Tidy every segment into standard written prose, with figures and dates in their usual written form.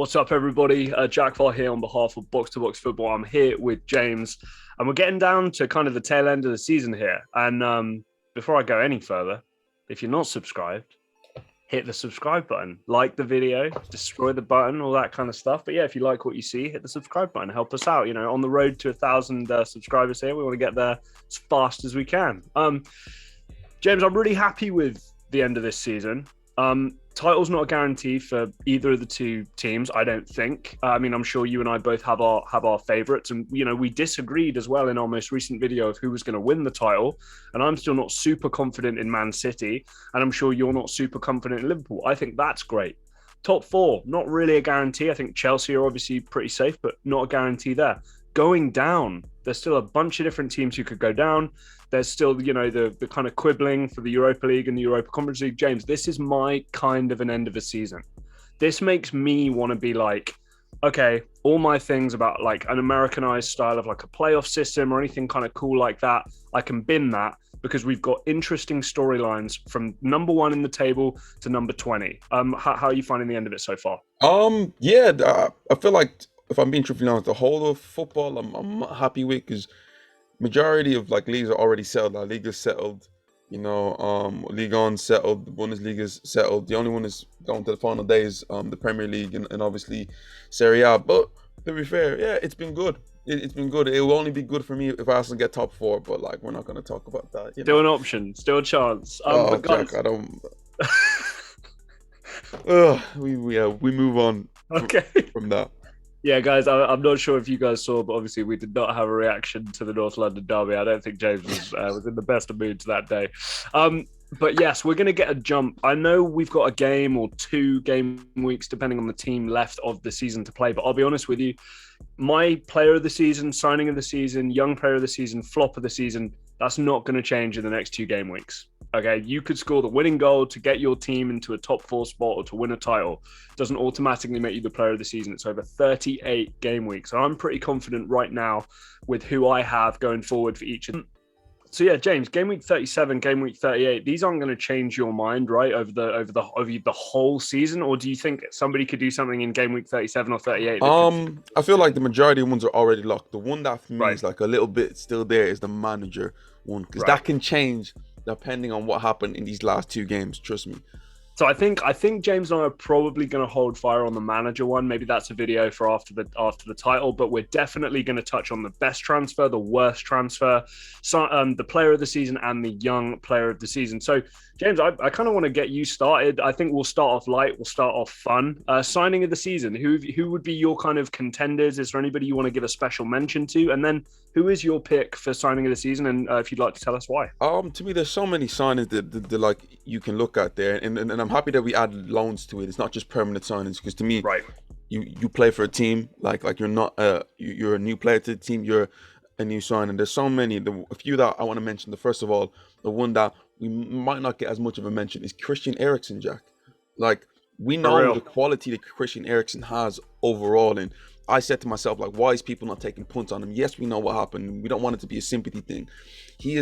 What's up, everybody? Jack Var here on behalf of Box to Box Football. I'm here with James, and we're getting down to kind of the tail end of the season here. And before I go any further, if you're not subscribed, hit the subscribe button, like the video, destroy the button, all that kind of stuff. But yeah, if you like what you see, hit the subscribe button, help us out. You know, on the road to 1,000 subscribers here, we want to get there as fast as we can. James, I'm really happy with the end of this season. Title's not a guarantee for either of the two teams, I don't think. I mean, I'm sure you and I both have our favorites, and you know, we disagreed as well in our most recent video of who was going to win the title. And I'm still not super confident in Man City, and I'm sure you're not super confident in Liverpool. I think that's great. Top four, not really a guarantee. I think Chelsea are obviously pretty safe, but not a guarantee there. Going down, there's still a bunch of different teams who could go down. There's still, you know, the kind of quibbling for the Europa League and the Europa Conference League. James, this is my kind of an end of a season. This makes me want to be like, okay, all my things about like an Americanized style of like a playoff system or anything kind of cool like that, I can bin that because we've got interesting storylines from number 1 in the table to number 20. How are you finding the end of it so far? I feel like, if I'm being truthfully honest, the whole of football I'm not happy with, because majority of like leagues are already settled. La Liga's settled, Ligue 1 settled, the Bundesliga's settled. The only one is going to the final days, the Premier League and obviously Serie A. But to be fair, yeah, it's been good. It's been good. It will only be good for me if Arsenal get top 4, but like we're not going to talk about that. Still an option, still a chance. But guys... Jack, I don't. We move on. Okay. From that. Yeah, guys, I'm not sure if you guys saw, but obviously we did not have a reaction to the North London derby. I don't think James was in the best of moods that day. But yes, we're going to get a jump. I know we've got a game or 2 game weeks, depending on the team left of the season to play. But I'll be honest with you, my player of the season, signing of the season, young player of the season, flop of the season, that's not going to change in the next 2 game weeks. Okay, you could score the winning goal to get your team into a top 4 spot or to win a title. It doesn't automatically make you the player of the season. It's over 38 game weeks. So I'm pretty confident right now with who I have going forward for each of them. So yeah, James, game week 37, game week 38, these aren't going to change your mind, right, over the whole season? Or do you think somebody could do something in game week 37 or 38? I feel like the majority of ones are already locked. The one that for me Right. is like a little bit still there is the manager one, because that can change depending on what happened in these last 2 games. Trust me. So I think James and I are probably going to hold fire on the manager one. Maybe that's a video for after the title, but we're definitely going to touch on the best transfer, the worst transfer, the player of the season, and the young player of the season. So James, I kind of want to get you started. I think we'll start off light. We'll start off fun. Signing of the season. Who would be your kind of contenders? Is there anybody you want to give a special mention to? And then who is your pick for signing of the season? And if you'd like to tell us why. To me, there's so many signings that like you can look at there, and I'm happy that we add loans to it. It's not just permanent signings, because to me, right, you play for a team, like you're not you're a new player to the team, you're a new signing. There's so many. A few that I want to mention. First of all, the one that we might not get as much of a mention is Christian Eriksen, Jack. Like, we know the quality that Christian Eriksen has overall, and I said to myself, like, why is people not taking punts on him? Yes, we know what happened. We don't want it to be a sympathy thing. He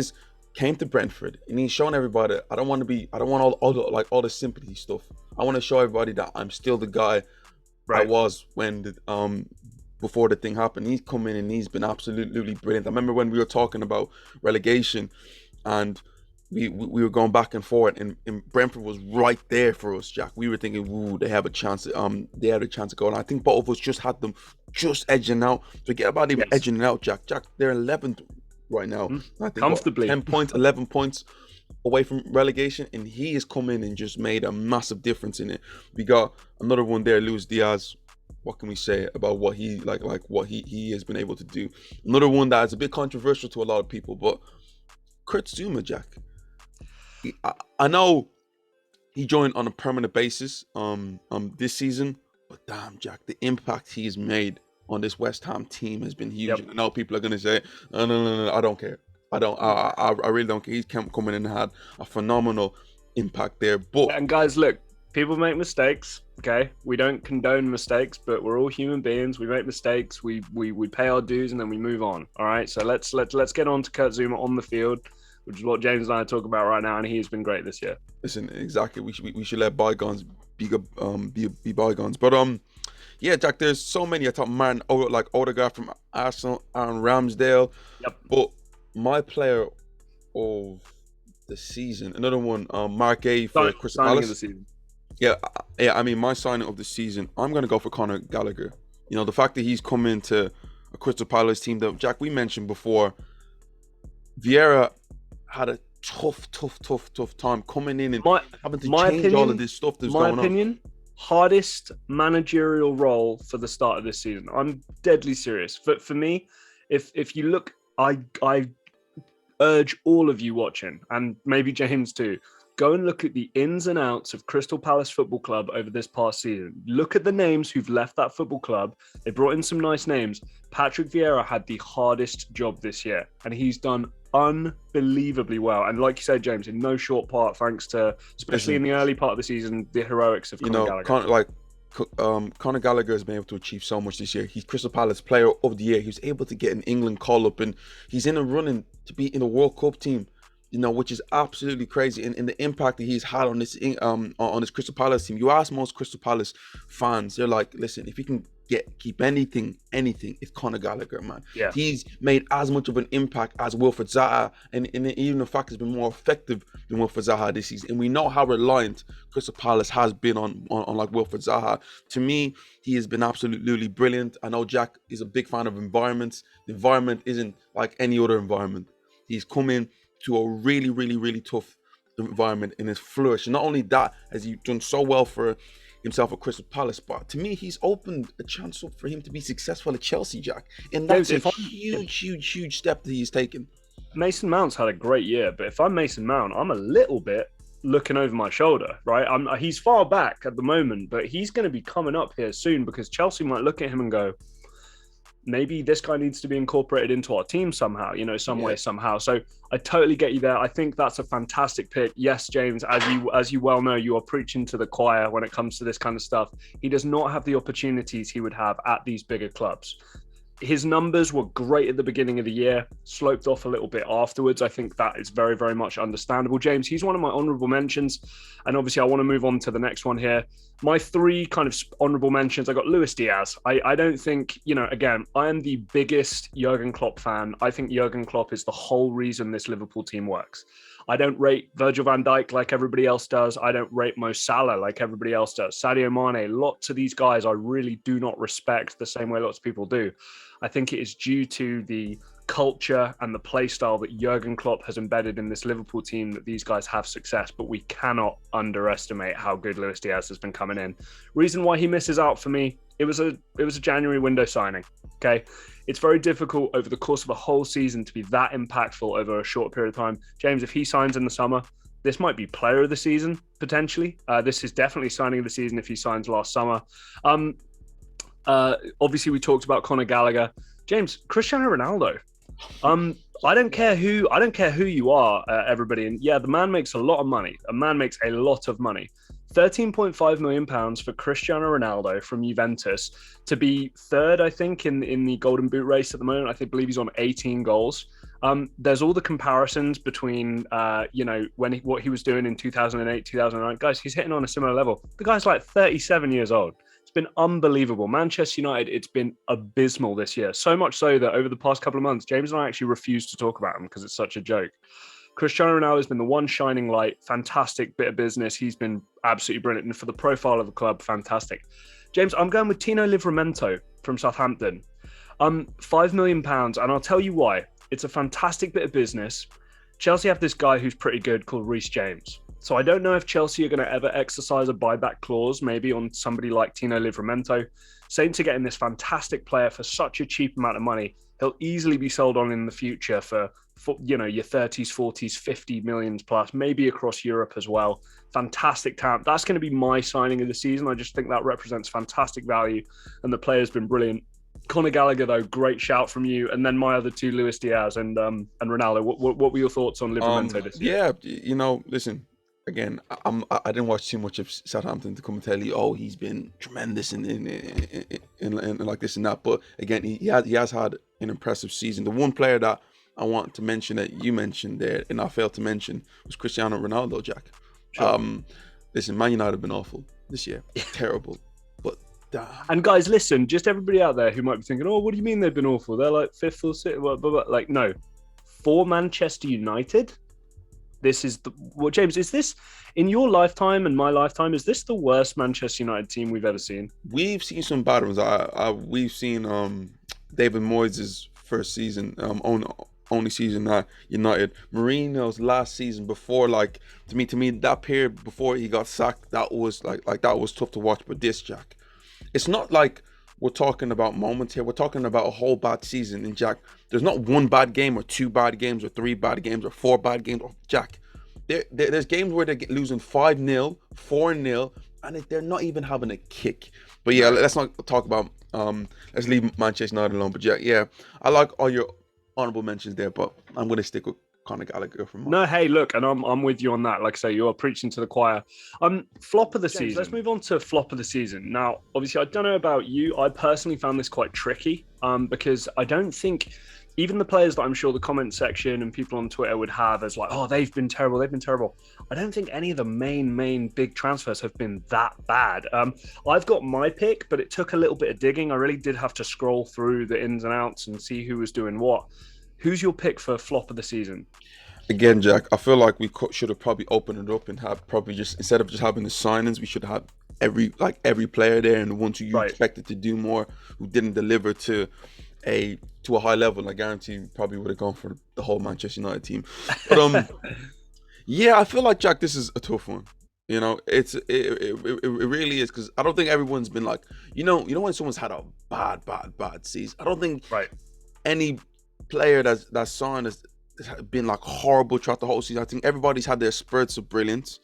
came to Brentford and he's shown everybody, I don't want all the sympathy stuff. I want to show everybody that I'm still the guy I was when before the thing happened. He's come in and he's been absolutely brilliant. I remember when we were talking about relegation and we were going back and forth, and Brentford was right there for us, Jack. We were thinking, ooh, they have a chance. They had a chance to go, and I think both of us just had them just edging out. Forget about even edging it out, Jack. They're 11th right now. I think comfortably 10 points, 11 points away from relegation, and he has come in and just made a massive difference in it. We got another one there, Luis Diaz. What can we say about what he what he has been able to do? Another one that is a bit controversial to a lot of people, but Kurt Zouma, Jack. I know he joined on a permanent basis this season, but damn, Jack, the impact he's made on this West Ham team has been huge. I know people are gonna say, no, I don't care. I really don't care. He's coming in and had a phenomenal impact there. But and guys, look, people make mistakes. Okay, we don't condone mistakes, but we're all human beings. We make mistakes. We pay our dues and then we move on. All right, so let's get on to Kurt Zouma on the field, which is what James and I are talking about right now, and he has been great this year. Listen, exactly. We should let bygones be bygones. But Yeah, Jack, there's so many. I thought Martin, like Odegaard from Arsenal, Aaron Ramsdale. Yep. But my player of the season, another one, Mark A for Crystal Signing of the Palace. season. Yeah. I mean, my signing of the season, I'm gonna go for Conor Gallagher. You know, the fact that he's come into a Crystal Palace team that, Jack, we mentioned before, Vieira had a tough time coming in and having to change all of this stuff that's going on. Hardest managerial role for the start of this season. I'm deadly serious. For me, if you look, I urge all of you watching, and maybe James too, go and look at the ins and outs of Crystal Palace Football Club over this past season. Look at the names who've left that football club. They brought in some nice names. Patrick Vieira had the hardest job this year, and he's done unbelievably well. And like you said, James, in no short part, thanks to, especially in the early part of the season, the heroics of Conor Gallagher. Conor Gallagher has been able to achieve so much this year. He's Crystal Palace Player of the Year. He was able to get an England call-up, and he's in a running to be in a World Cup team, you know, which is absolutely crazy. And the impact that he's had on this Crystal Palace team. You ask most Crystal Palace fans, they're like, listen, if you can keep anything, it's Conor Gallagher, man. Yeah. He's made as much of an impact as Wilfried Zaha, and even the fact he's been more effective than Wilfried Zaha this season. And we know how reliant Crystal Palace has been on like Wilfried Zaha. To me, he has been absolutely brilliant. I know Jack is a big fan of environments. The environment isn't like any other environment. He's come in to a really tough environment and has flourished. And not only that, has he done so well for himself at Crystal Palace, but to me, he's opened a chance up for him to be successful at Chelsea, Jack. And that's a huge step that he's taken. Mason Mount's had a great year, but if I'm Mason Mount, I'm a little bit looking over my shoulder, right? He's far back at the moment, but he's going to be coming up here soon because Chelsea might look at him and go, maybe this guy needs to be incorporated into our team somehow, you know, some way, somehow. So I totally get you there. I think that's a fantastic pick. Yes, James, as you well know, you are preaching to the choir when it comes to this kind of stuff. He does not have the opportunities he would have at these bigger clubs. His numbers were great at the beginning of the year, sloped off a little bit afterwards. I think that is very, very much understandable. James, he's one of my honourable mentions. And obviously, I want to move on to the next one here. My three kind of honourable mentions, I got Luis Diaz. I don't think, you know, again, I am the biggest Jurgen Klopp fan. I think Jurgen Klopp is the whole reason this Liverpool team works. I don't rate Virgil van Dijk like everybody else does. I don't rate Mo Salah like everybody else does. Sadio Mane, lots of these guys I really do not respect the same way lots of people do. I think it is due to the culture and the play style that Jurgen Klopp has embedded in this Liverpool team that these guys have success, but we cannot underestimate how good Luis Diaz has been coming in. Reason why he misses out for me, it was a January window signing, okay? It's very difficult over the course of a whole season to be that impactful over a short period of time. James, if he signs in the summer, this might be player of the season, potentially. This is definitely signing of the season if he signs last summer. Obviously, we talked about Conor Gallagher. James, Cristiano Ronaldo. I don't care who you are, everybody. And yeah, the man makes a lot of money. A man makes a lot of money. £13.5 million for Cristiano Ronaldo from Juventus to be third, I think, in the Golden Boot race at the moment. I believe he's on 18 goals. There's all the comparisons between, what he was doing in 2008, 2009. Guys, he's hitting on a similar level. The guy's like 37 years old. It's been unbelievable. Manchester United, it's been abysmal this year. So much so that over the past couple of months, James and I actually refused to talk about him because it's such a joke. Cristiano Ronaldo has been the one shining light. Fantastic bit of business. He's been absolutely brilliant. And for the profile of the club, fantastic. James, I'm going with Tino Livramento from Southampton. £5 million. And I'll tell you why. It's a fantastic bit of business. Chelsea have this guy who's pretty good called Reece James. So I don't know if Chelsea are going to ever exercise a buyback clause, maybe on somebody like Tino Livramento. Saints are getting this fantastic player for such a cheap amount of money. He'll easily be sold on in the future for your 30s, 40s, 50 millions plus, maybe across Europe as well. Fantastic talent. That's going to be my signing of the season. I just think that represents fantastic value, and the player's been brilliant. Conor Gallagher, though, great shout from you. And then my other two, Luis Diaz and Ronaldo. What were your thoughts on Livramento this year? Yeah, listen. Again, I didn't watch too much of Southampton to come and tell you, oh, he's been tremendous in like this and that. But again, he has had an impressive season. The one player that I want to mention that you mentioned there, and I failed to mention, was Cristiano Ronaldo, Jack. Sure. Listen, Man United have been awful this year, terrible. But Damn. And guys, listen, just everybody out there who might be thinking, oh, what do you mean they've been awful? They're like fifth or sixth. Like, no. For Manchester United, this is what, James, is this in your lifetime and my lifetime? Is this the worst Manchester United team we've ever seen? We've seen some bad ones. We've seen David Moyes' first season, only season at United. Mourinho's last season before, like to me that period before he got sacked, that was like that was tough to watch. But this, Jack, it's not like we're talking about moments here. We're talking about a whole bad season. And Jack, there's not one bad game or two bad games or three bad games or four bad games. Jack, there's games where they're losing 5-0, 4-0, and they're not even having a kick. But yeah, let's not talk about. Let's leave Manchester United alone. But yeah, I like all your honorable mentions there, but I'm gonna stick with Conor Gallagher from mine. No, hey, look, and I'm with you on that. Like I say, you're preaching to the choir. Flop of the season. Let's move on to flop of the season. Now, obviously, I don't know about you. I personally found this quite tricky because I don't think even the players that I'm sure the comment section and people on Twitter would have as like, oh, they've been terrible. I don't think any of the main big transfers have been that bad. I've got my pick, but it took a little bit of digging. I really did have to scroll through the ins and outs and see who was doing what. Who's your pick for flop of the season? Again, Jack, I feel like we should have probably opened it up and have probably just, instead of just having the signings, we should have every player there, and the ones who you expected to do more, who didn't deliver to a high level. I guarantee you probably would have gone for the whole Manchester United team. But yeah, I feel like, Jack, this is a tough one. You know, it really is, because I don't think everyone's been like, you know when someone's had a bad season. I don't think any player that's signed has been like horrible throughout the whole season. I think everybody's had their spurts of brilliance,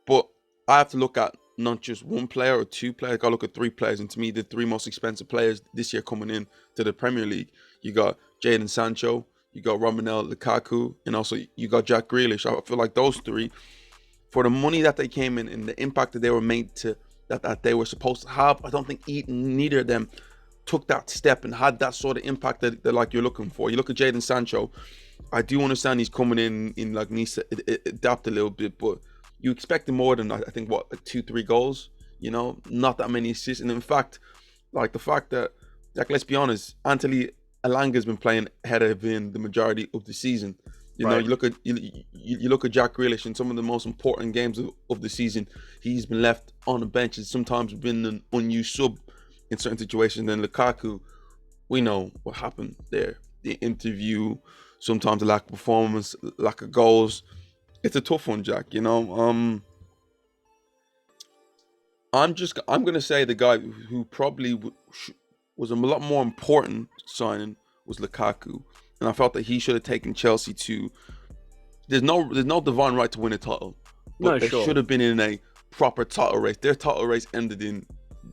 but I have to look at not just one player or two players. I gotta look at three players, and to me, the three most expensive players this year coming in to the Premier League, you got Jaden Sancho, you got Romelu Lukaku, and also you got Jack Grealish. I feel like those three, for the money that they came in and the impact that they were made to, that they were supposed to have, I don't think neither of them took that step and had that sort of impact that like you're looking for. You look at Jaden Sancho, I do understand he's coming in like needs to adapt a little bit, but you expect him more than, I think, what, like 2-3 goals, you know, not that many assists. And in fact, like the fact that, like, let's be honest, Anthony Elanga's been playing ahead of him the majority of the season. You know, you look at Jack Grealish in some of the most important games of the season, he's been left on the bench and sometimes been an unused sub in certain situations. Then Lukaku, we know what happened there. The interview, sometimes the lack of performance, lack of goals. It's a tough one, Jack. You know, I'm gonna say the guy who probably was a lot more important signing was Lukaku, and I felt that he should have taken Chelsea to. There's no divine right to win a title, but they should have been in a proper title race. Their title race ended in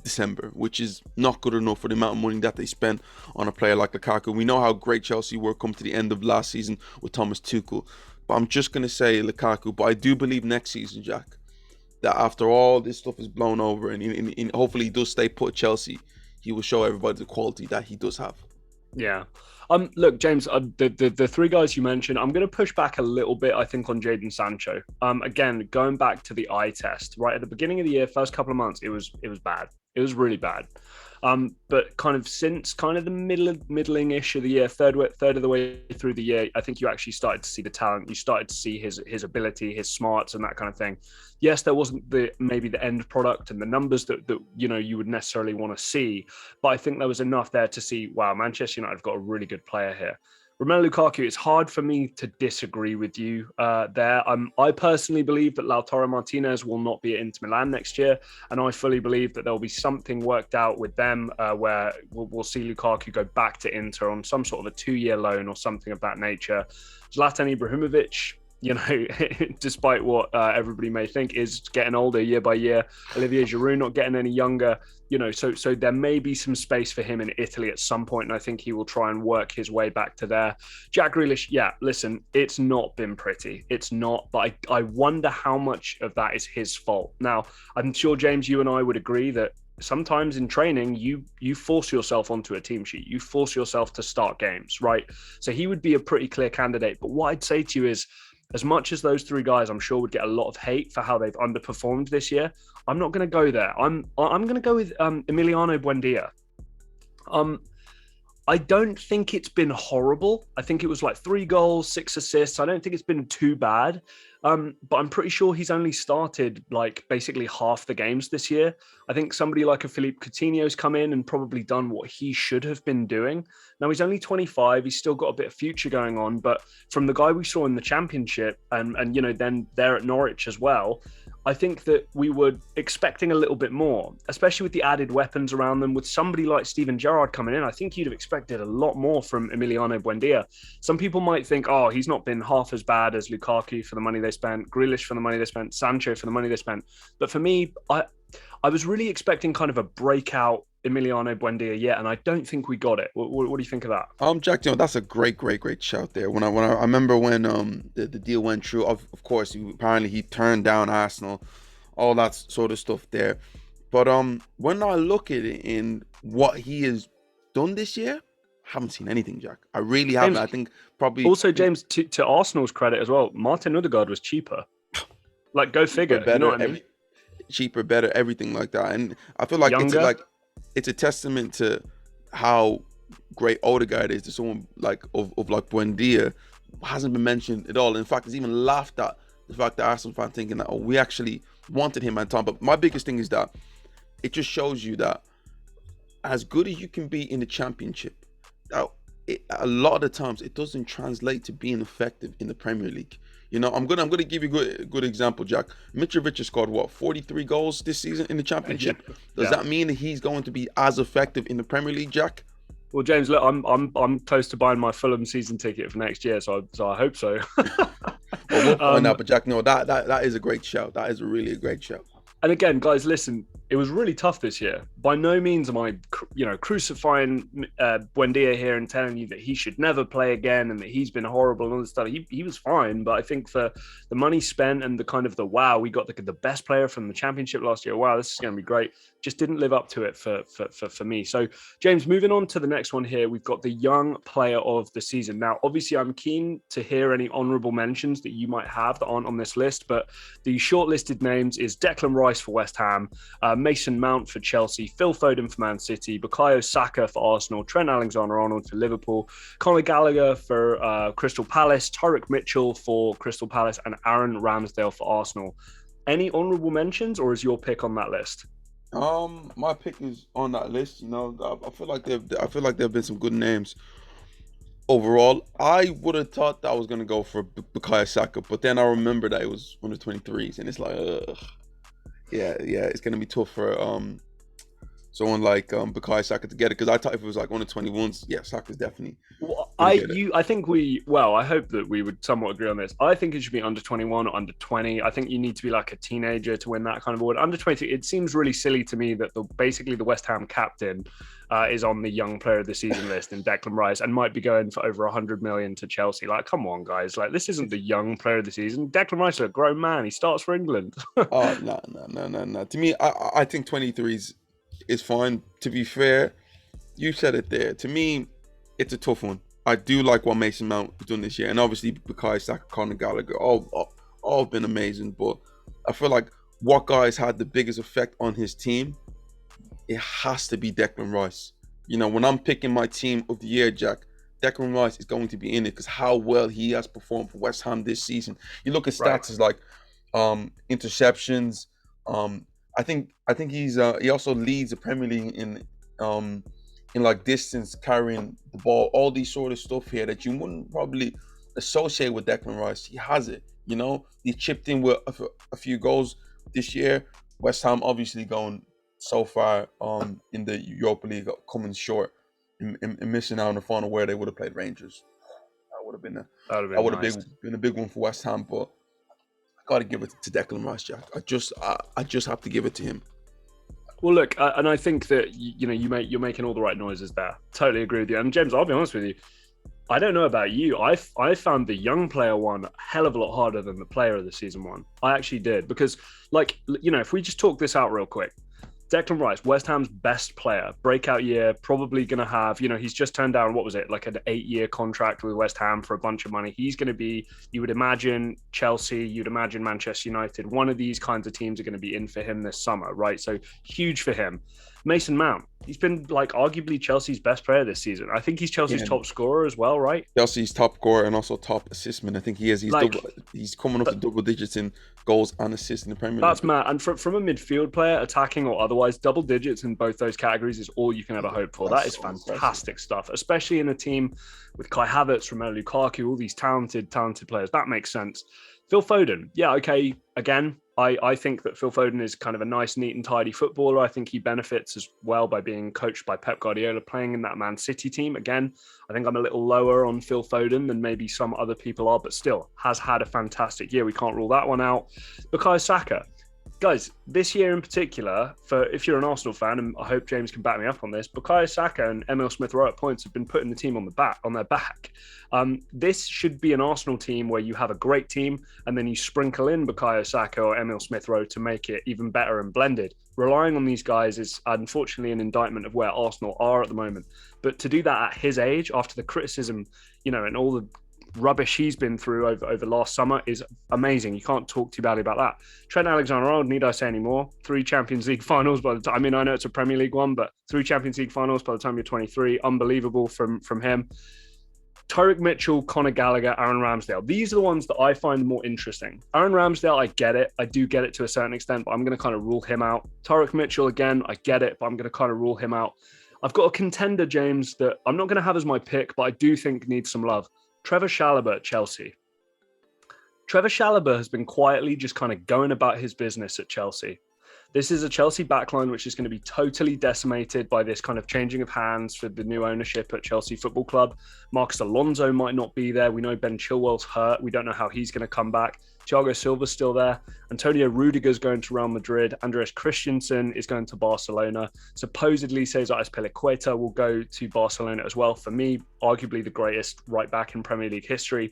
December, which is not good enough for the amount of money that they spent on a player like Lukaku. We know how great Chelsea were come to the end of last season with Thomas Tuchel. But I'm just going to say Lukaku. But I do believe next season, Jack, that after all this stuff is blown over and hopefully he does stay put at Chelsea, he will show everybody the quality that he does have. Yeah. Look, James, the three guys you mentioned, I'm going to push back a little bit, I think, on Jaden Sancho. Again, going back to the eye test, right at the beginning of the year, first couple of months, it was bad. It was really bad. But kind of since kind of the middling-ish of the year, third of the way through the year, I think you actually started to see the talent. You started to see his ability, his smarts, and that kind of thing. Yes, there wasn't maybe the end product and the numbers that you would necessarily want to see, but I think there was enough there to see, wow, Manchester United have got a really good player here. Romelu Lukaku, it's hard for me to disagree with you there. I personally believe that Lautaro Martinez will not be at Inter Milan next year, and I fully believe that there will be something worked out with them where we'll see Lukaku go back to Inter on some sort of a 2-year loan or something of that nature. Zlatan Ibrahimovic, despite what everybody may think, is getting older year by year. Olivier Giroud not getting any younger. So there may be some space for him in Italy at some point, and I think he will try and work his way back to there. Jack Grealish, yeah, listen, it's not been pretty. It's not, but I wonder how much of that is his fault. Now, I'm sure, James, you and I would agree that sometimes in training, you force yourself onto a team sheet. You force yourself to start games, right? So he would be a pretty clear candidate. But what I'd say to you is, as much as those three guys, I'm sure, would get a lot of hate for how they've underperformed this year, I'm not going to go there. I'm going to go with Emiliano Buendia. I don't think it's been horrible. I think it was like 3 goals, 6 assists. I don't think it's been too bad. But I'm pretty sure he's only started like basically half the games this year. I think somebody like a Philippe Coutinho's come in and probably done what he should have been doing. Now he's only 25. He's still got a bit of future going on. But from the guy we saw in the Championship and then there at Norwich as well, I think that we were expecting a little bit more, especially with the added weapons around them. With somebody like Steven Gerrard coming in, I think you'd have expected a lot more from Emiliano Buendia. Some people might think, oh, he's not been half as bad as Lukaku for the money they spent, Grealish for the money they spent, Sancho for the money they spent. But for me, I was really expecting kind of a breakout Emiliano Buendia, and I don't think we got it. What do you think of that? Jack, that's a great shout there. When I remember when the deal went through, of course, apparently he turned down Arsenal, all that sort of stuff there. But when I look at it in what he has done this year, I haven't seen anything, Jack. I really haven't. I think probably also, James, to Arsenal's credit as well, Martin Odegaard was cheaper. Like, go figure. Better, you know what I mean? Cheaper, better, everything like that. And I feel like it's a testament to how great Odegaard is to someone like of Buendia, hasn't been mentioned at all. In fact, it's even laughed at the fact that Arsenal fans thinking that, we actually wanted him at time. But my biggest thing is that it just shows you that as good as you can be in the Championship, a lot of the times it doesn't translate to being effective in the Premier League. I'm gonna give you a good example, Jack. Mitrovic has scored 43 goals this season in the Championship. Does that mean that he's going to be as effective in the Premier League, Jack? Well, James, look, I'm close to buying my Fulham season ticket for next year, so I hope so. Well, we'll find out, but Jack, no, that is a great shout. That is really a great shout. And again, guys, listen, it was really tough this year. By no means am I, crucifying Buendia here and telling you that he should never play again and that he's been horrible and all this stuff. He was fine, but I think for the money spent and the kind of we got the best player from the Championship last year. Wow, this is going to be great. Just didn't live up to it for me. So, James, moving on to the next one here, we've got the young player of the season. Now, obviously, I'm keen to hear any honourable mentions that you might have that aren't on this list, but the shortlisted names is Declan Rice for West Ham, Mason Mount for Chelsea, Phil Foden for Man City, Bukayo Saka for Arsenal, Trent Alexander-Arnold for Liverpool, Conor Gallagher for Crystal Palace, Tyrick Mitchell for Crystal Palace, and Aaron Ramsdale for Arsenal. Any honourable mentions, or is your pick on that list? My pick is on that list. I feel like there have been some good names overall. I would have thought that I was gonna go for Bukayo Saka, but then I remember that it was under 23s, and it's like, yeah, it's gonna be tough for someone like Bukayo Saka to get it, because I thought if it was like under 21s, yeah, Saka's definitely. Well, I hope that we would somewhat agree on this. I think it should be under 21 or under 20. I think you need to be like a teenager to win that kind of award. Under 20, it seems really silly to me that basically the West Ham captain is on the young player of the season list in Declan Rice and might be going for over 100 million to Chelsea. Like, come on, guys. Like, this isn't the young player of the season. Declan Rice is a grown man. He starts for England. Oh, no. To me, I think 23s is fine. To be fair, you said it there. To me, it's a tough one. I do like what Mason Mount has done this year, and obviously Bukayo Saka, Conor Gallagher, all been amazing. But I feel like what guys had the biggest effect on his team, it has to be Declan Rice. When I'm picking my team of the year, Jack, Declan Rice is going to be in it because how well he has performed for West Ham this season. You look at stats as like interceptions. I think he also leads the Premier League in like distance carrying the ball, all these sort of stuff here that you wouldn't probably associate with Declan Rice. He has it, he chipped in with a few goals this year. West Ham obviously going so far in the Europa League, coming short and missing out on the final where they would have played Rangers. That would have been a big one for West Ham, but I got to give it to Declan Rice, Jack. I just have to give it to him. Well, look, and I think that you're making all the right noises there. Totally agree with you. And James, I'll be honest with you, I don't know about you. I found the young player one a hell of a lot harder than the player of the season one. I actually did, because, if we just talk this out real quick, Declan Rice, West Ham's best player, breakout year, probably going to have, he's just turned down, what was it, like an 8-year contract with West Ham for a bunch of money. He's going to be, you would imagine Chelsea, you'd imagine Manchester United. One of these kinds of teams are going to be in for him this summer, right? So huge for him. Mason Mount, he's been like arguably Chelsea's best player this season. I think he's Chelsea's top scorer as well, right? Chelsea's top scorer and also top assistman. I think he is. He's coming up to double digits in goals and assists in the Premier League. That's mad. And from a midfield player, attacking or otherwise, double digits in both those categories is all you can ever hope for. That is fantastic stuff, especially in a team with Kai Havertz, Romelu Lukaku, all these talented players. That makes sense. Phil Foden, yeah, okay. Again, I think that Phil Foden is kind of a nice, neat and tidy footballer. I think he benefits as well by being coached by Pep Guardiola, playing in that Man City team. Again, I think I'm a little lower on Phil Foden than maybe some other people are, but still has had a fantastic year. We can't rule that one out. Bukayo Saka. Guys, this year in particular, for if you're an Arsenal fan, and I hope James can back me up on this, Bukayo Saka and Emil Smith-Rowe at points have been putting the team on their back. This should be an Arsenal team where you have a great team and then you sprinkle in Bukayo Saka or Emil Smith-Rowe to make it even better and blended. Relying on these guys is unfortunately an indictment of where Arsenal are at the moment. But to do that at his age, after the criticism, and all the rubbish he's been through over last summer is amazing. You can't talk too badly about that. Trent Alexander-Arnold, need I say any more? 3 Champions League finals by the time. I mean, I know it's a Premier League one, but 3 Champions League finals by the time you're 23. Unbelievable from him. Tyrick Mitchell, Conor Gallagher, Aaron Ramsdale. These are the ones that I find more interesting. Aaron Ramsdale, I get it. I do get it to a certain extent, but I'm going to kind of rule him out. Tyrick Mitchell, again, I get it, but I'm going to kind of rule him out. I've got a contender, James, that I'm not going to have as my pick, but I do think needs some love. Trevor Chalobah at Chelsea. Trevor Chalobah has been quietly just kind of going about his business at Chelsea. This is a Chelsea backline which is going to be totally decimated by this kind of changing of hands for the new ownership at Chelsea Football Club. Marcus Alonso might not be there. We know Ben Chilwell's hurt. We don't know how he's going to come back. Thiago Silva's still there. Antonio Rudiger's going to Real Madrid. Andreas Christensen is going to Barcelona. Supposedly, Cesar Azpilicueta will go to Barcelona as well. For me, arguably the greatest right back in Premier League history.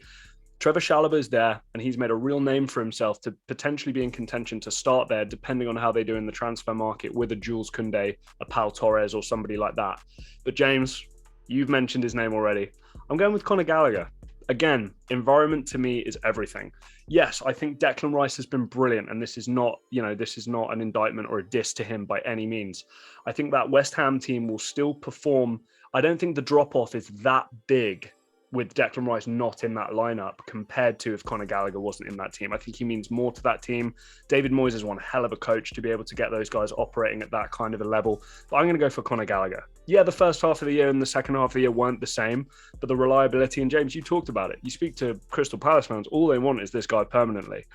Trevor Chalobah is there, and he's made a real name for himself to potentially be in contention to start there, depending on how they do in the transfer market with a Jules Koundé, a Pau Torres, or somebody like that. But James, you've mentioned his name already. I'm going with Conor Gallagher. Again, environment to me is everything. Yes, I think Declan Rice has been brilliant, and this is not an indictment or a diss to him by any means. I think that West Ham team will still perform. I don't think the drop-off is that big with Declan Rice not in that lineup compared to if Conor Gallagher wasn't in that team. I think he means more to that team. David Moyes is one hell of a coach to be able to get those guys operating at that kind of a level. But I'm going to go for Conor Gallagher. Yeah, the first half of the year and the second half of the year weren't the same, but the reliability, and James, you talked about it. You speak to Crystal Palace fans, all they want is this guy permanently.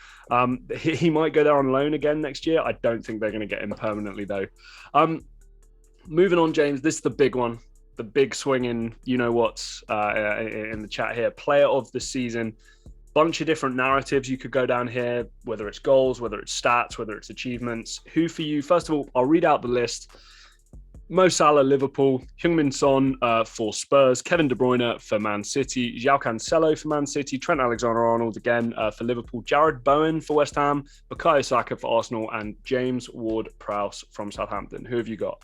He might go there on loan again next year. I don't think they're going to get him permanently though. Moving on, James, this is the big one. The big swinging, in the chat here. Player of the season. Bunch of different narratives you could go down here, whether it's goals, whether it's stats, whether it's achievements. Who for you? First of all, I'll read out the list. Mo Salah, Liverpool. Heung-Min Son for Spurs. Kevin De Bruyne for Man City. João Cancelo for Man City. Trent Alexander-Arnold again for Liverpool. Jared Bowen for West Ham. Bukayo Saka for Arsenal. And James Ward-Prowse from Southampton. Who have you got?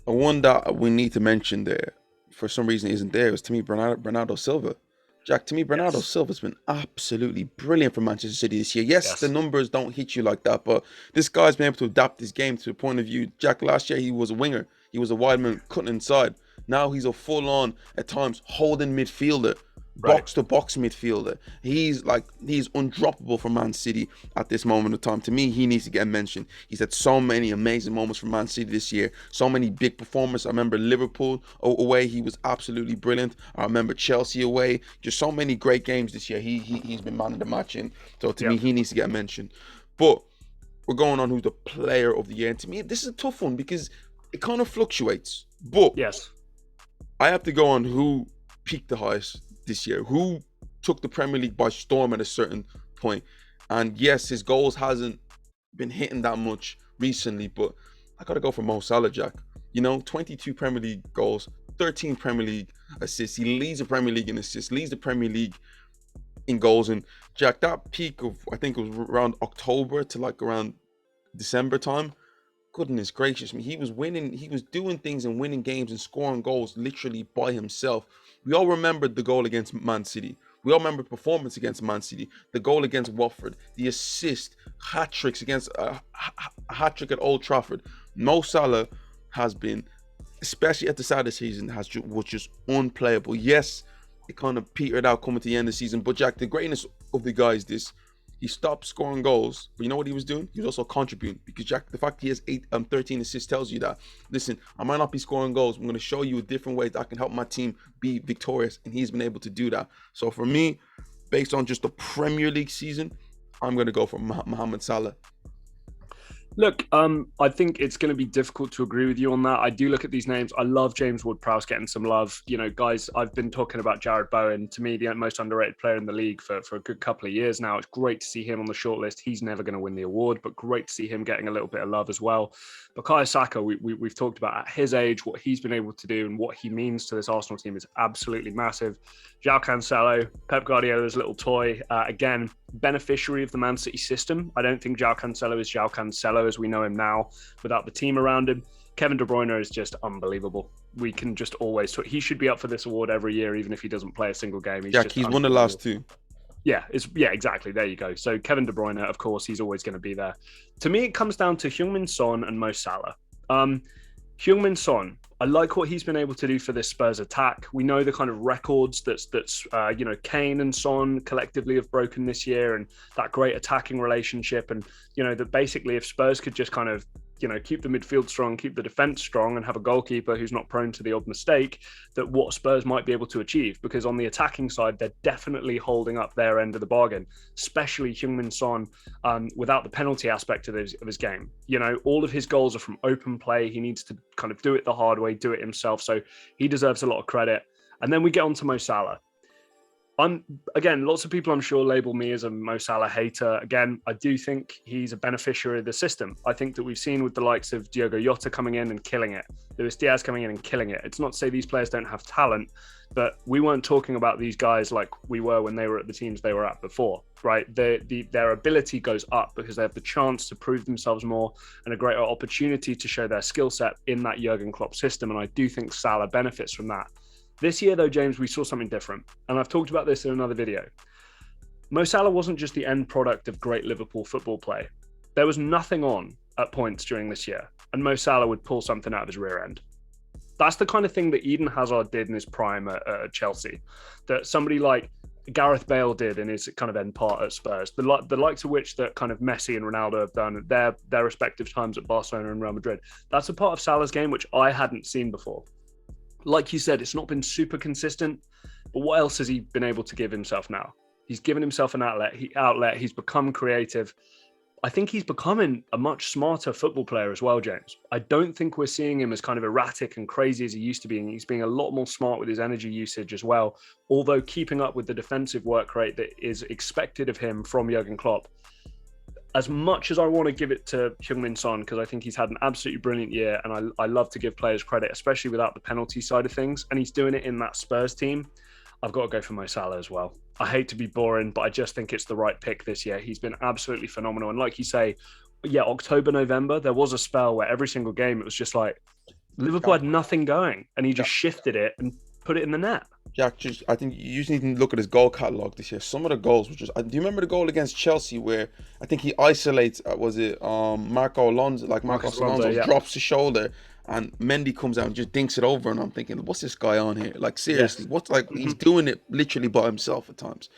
One that we need to mention there, for some reason isn't there, is to me Bernardo Silva. Jack, to me, Bernardo Silva's been absolutely brilliant for Manchester City this year. Yes, the numbers don't hit you like that, but this guy's been able to adapt his game to a point of view. Jack, last year he was a winger. He was a wide man cutting inside. Now he's a full-on, at times, holding midfielder. Box-to-box midfielder. He's undroppable for Man City at this moment of time. To me, he needs to get mentioned. He's had so many amazing moments for Man City this year. So many big performances. I remember Liverpool away. He was absolutely brilliant. I remember Chelsea away. Just so many great games this year. He's been man of the match in. So to me, he needs to get mentioned. But we're going on who's the player of the year. And to me, this is a tough one because it kind of fluctuates. But I have to go on who peaked the highest this year, who took the Premier League by storm at a certain point. And yes, his goals hasn't been hitting that much recently, but I gotta go for Mo Salah, Jack. 22 Premier League goals, 13 Premier League assists. He leads the Premier League in assists, leads the Premier League in goals. And Jack, that peak of, I think it was around October to around December time, Goodness gracious me, he was winning, he was doing things and winning games and scoring goals literally by himself. We all remembered the goal against Man City. We all remember performance against Man City, the goal against Watford, the assist, hat tricks against hat trick at Old Trafford. Mo Salah has been, especially at the start of the season, was just unplayable. Yes, it kind of petered out coming to the end of the season, but Jack, the greatness of the guy is this: he stopped scoring goals, but you know what he was doing? He was also contributing, because Jack, the fact he has 13 assists tells you that, listen, I might not be scoring goals, I'm going to show you a different way that I can help my team be victorious, and he's been able to do that. So for me, based on just the Premier League season, I'm going to go for Mohamed Salah. Look, I think it's going to be difficult to agree with you on that. I do look at these names. I love James Ward-Prowse getting some love. You know, guys, I've been talking about Jared Bowen, to me, the most underrated player in the league for a good couple of years now. It's great to see him on the shortlist. He's never going to win the award, but great to see him getting a little bit of love as well. Bukayo Saka, we've talked about at his age, what he's been able to do and what he means to this Arsenal team is absolutely massive. João Cancelo, Pep Guardiola's little toy, again, beneficiary of the Man City system. I don't think João Cancelo is João Cancelo as we know him now without the team around him. Kevin De Bruyne is just unbelievable. We can just always talk. He should be up for this award every year, even if he doesn't play a single game. He's won the last two. Yeah, exactly. There you go. So Kevin De Bruyne, of course, he's always going to be there. To me, it comes down to Heung-Min Son and Mo Salah. Heung-Min Son, I like what he's been able to do for this Spurs attack. We know the kind of records that's Kane and Son collectively have broken this year, and that great attacking relationship. And, that basically if Spurs could just kind of, keep the midfield strong, keep the defense strong, and have a goalkeeper who's not prone to the odd mistake, that what Spurs might be able to achieve. Because on the attacking side, they're definitely holding up their end of the bargain, especially Heung-Min Son, without the penalty aspect of his game. All of his goals are from open play. He needs to kind of do it the hard way, do it himself. So he deserves a lot of credit. And then we get on to Mo Salah. Again, lots of people I'm sure label me as a Mo Salah hater. Again, I do think he's a beneficiary of the system. I think that we've seen with the likes of Diogo Jota coming in and killing it, Luis Diaz coming in and killing it. It's not to say these players don't have talent, but we weren't talking about these guys like we were when they were at the teams they were at before, right? Their ability goes up because they have the chance to prove themselves more and a greater opportunity to show their skill set in that Jurgen Klopp system. And I do think Salah benefits from that. This year, though, James, we saw something different. And I've talked about this in another video. Mo Salah wasn't just the end product of great Liverpool football play. There was nothing on at points during this year, and Mo Salah would pull something out of his rear end. That's the kind of thing that Eden Hazard did in his prime at Chelsea, that somebody like Gareth Bale did in his kind of end part at Spurs, the likes of which that kind of Messi and Ronaldo have done at their respective times at Barcelona and Real Madrid. That's a part of Salah's game which I hadn't seen before. Like you said, it's not been super consistent, but what else has he been able to give himself now? He's given himself an outlet. He's become creative. I think he's becoming a much smarter football player as well, James. I don't think we're seeing him as kind of erratic and crazy as he used to be. And he's being a lot more smart with his energy usage as well, although keeping up with the defensive work rate that is expected of him from Jurgen Klopp. As much as I want to give it to Heung-Min Son, because I think he's had an absolutely brilliant year, and I love to give players credit, especially without the penalty side of things, and he's doing it in that Spurs team, I've got to go for Mo Salah as well. I hate to be boring, but I just think it's the right pick this year. He's been absolutely phenomenal. And like you say, October, November, there was a spell where every single game, it was just like Liverpool had nothing going, and he just shifted it and put it in the net. Yeah, I think you just need to look at his goal catalogue this year. Some of the goals were just... Do you remember the goal against Chelsea where I think he isolates, Marco Alonso? Like Marcos Alonso drops his shoulder and Mendy comes out and just dinks it over, and I'm thinking, what's this guy on here? Like, seriously, he's doing it literally by himself at times.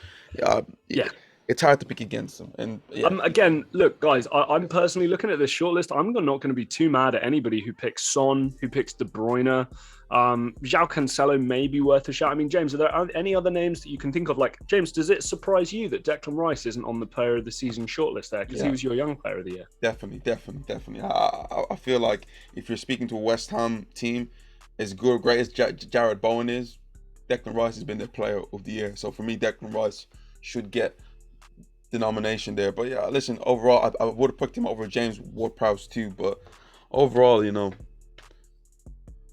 Yeah. It's hard to pick against him. And again, look, guys, I'm personally looking at this shortlist. I'm not going to be too mad at anybody who picks Son, who picks De Bruyne. João Cancelo may be worth a shout. I mean, James, are there any other names that you can think of? Like, James, does it surprise you that Declan Rice isn't on the player of the season shortlist there? Because he was your young player of the year. Definitely. I feel like if you're speaking to a West Ham team, as great as Jared Bowen is, Declan Rice has been their player of the year. So for me, Declan Rice should get the nomination there. But yeah, listen, overall, I would have picked him over James Ward-Prowse too. But overall,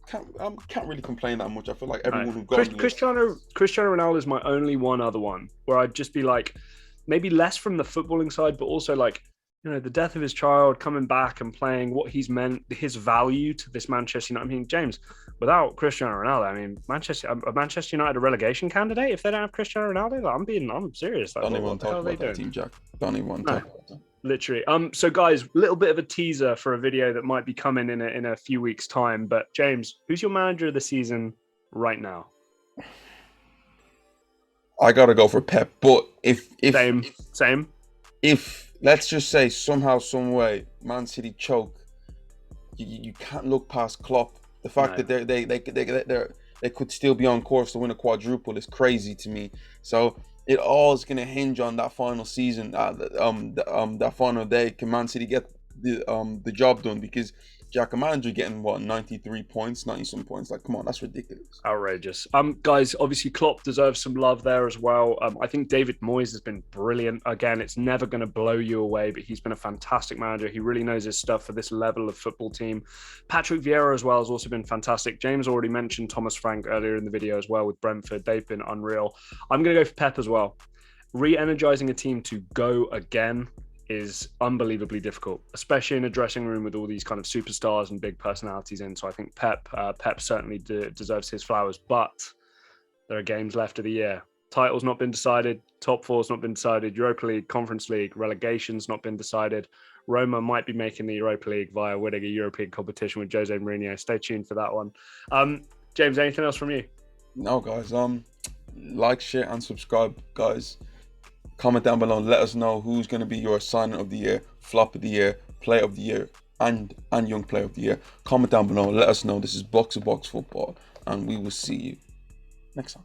can't really complain that much. I feel like everyone who got Cristiano Ronaldo is my only one other one where I'd just be like, maybe less from the footballing side, but also like the death of his child, coming back and playing what he's meant, his value to this Manchester United. I mean, James, without Cristiano Ronaldo, I mean, Manchester United a relegation candidate if they don't have Cristiano Ronaldo. Like, I'm serious. Like, Don't even what the talk hell are they about that doing? team, Jack. Don't even talk about that. Literally. So guys, little bit of a teaser for a video that might be coming in a few weeks' time. But James, who's your manager of the season right now? I gotta go for Pep, but if Same. if let's just say somehow, some way, Man City choke, you can't look past Klopp. The fact No. that they could still be on course to win a quadruple is crazy to me. So it all is gonna hinge on that final season, that final day. Can Man City get the job done? Because Jack, a manager getting what, 93 points, 90 some points? Like, come on, that's ridiculous. Outrageous. Guys, obviously Klopp deserves some love there as well. I think David Moyes has been brilliant. Again, it's never going to blow you away, but he's been a fantastic manager. He really knows his stuff for this level of football team. Patrick Vieira as well has also been fantastic. James already mentioned Thomas Frank earlier in the video as well with Brentford. They've been unreal. I'm going to go for Pep as well. Re-energizing a team to go again is unbelievably difficult, especially in a dressing room with all these kind of superstars and big personalities in. So I think Pep certainly deserves his flowers, but there are games left of the year. Title's not been decided. Top four's not been decided. Europa League, Conference League, relegation's not been decided. Roma might be making the Europa League via winning a European competition with Jose Mourinho. Stay tuned for that one. James, anything else from you? No, guys. Like, share, and subscribe, guys. Comment down below and let us know who's going to be your signing of the year, flop of the year, player of the year, and young player of the year. Comment down below and let us know. This is Box to Box Football, and we will see you next time.